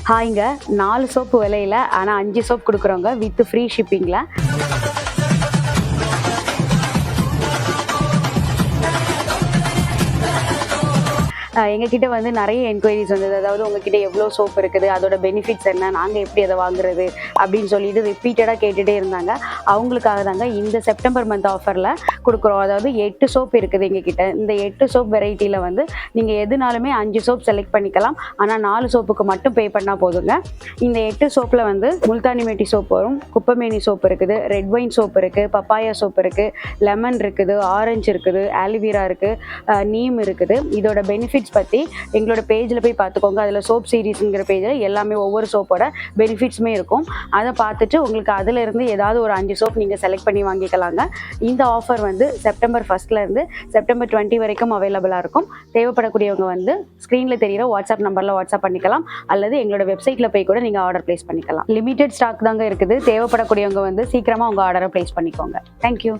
ஹாய்ங்க, 4 soap விலையில ஆனால் 5 soap கொடுக்குறோங்க வித் ஃப்ரீ ஷிப்பிங்கில். எங்ககிட்ட வந்து நிறைய என்கொயரிஸ் வந்தது. அதாவது உங்ககிட்ட எவ்வளோ சோப் இருக்குது, அதோட பெனிஃபிட்ஸ் என்ன, நாங்கள் எப்படி அதை வாங்குறது அப்படின்னு சொல்லிட்டு ரிப்பீட்டடாக கேட்டுகிட்டே இருந்தாங்க. அவங்களுக்காக தாங்க இந்த செப்டம்பர் மந்த் ஆஃபரில் கொடுக்குறோம். அதாவது 8 சோப் இருக்குது எங்ககிட்ட. இந்த 8 சோப் வெரைட்டியில் வந்து நீங்கள் எதுனாலுமே 5 சோப் செலக்ட் பண்ணிக்கலாம். ஆனால் 4 சோப்புக்கு மட்டும் பே பண்ணால் போதுங்க. இந்த 8 சோப்பில் வந்து முல்தானி மெட்டி சோப் வரும், குப்பமேனி சோப் இருக்குது, ரெட் ஒயின் சோப் இருக்குது, பப்பாயா சோப் இருக்குது, லெமன் இருக்குது, ஆரஞ்சு இருக்குது, ஆலிவீரா இருக்குது, நீம் இருக்குது. இதோட பெனிஃபிட்ஸ் பற்றி எங்களோட பேஜில் போய் பார்த்துக்கோங்க. அதில் சோப் சீரீஸுங்கிற பேஜில் எல்லாமே ஒவ்வொரு சோப்போட பெனிஃபிட்ஸுமே இருக்கும். அதை பார்த்துட்டு உங்களுக்கு அதில் இருந்து ஏதாவது ஒரு 5 சோப் நீங்கள் செலக்ட் பண்ணி வாங்கிக்கலாங்க. இந்த ஆஃபர் வந்து செப்டம்பர் 1 செப்டம்பர் 20 வரைக்கும் அவைலபிளாக இருக்கும். தேவைப்படக்கூடியவங்க வந்து ஸ்க்ரீனில் தெரிகிற வாட்ஸ்அப் நம்பரில் வாட்ஸ்அப் பண்ணிக்கலாம், அல்லது எங்களோட வெப்சைட்டில் போய் கூட நீங்கள் ஆர்டர் ப்ளேஸ் பண்ணிக்கலாம். லிமிடெட் ஸ்டாக் தாங்க இருக்குது. தேவைப்படக்கூடியவங்க வந்து சீக்கிரமாக உங்கள் ஆர்டரை ப்ளேஸ் பண்ணிக்கோங்க. தேங்க்யூ.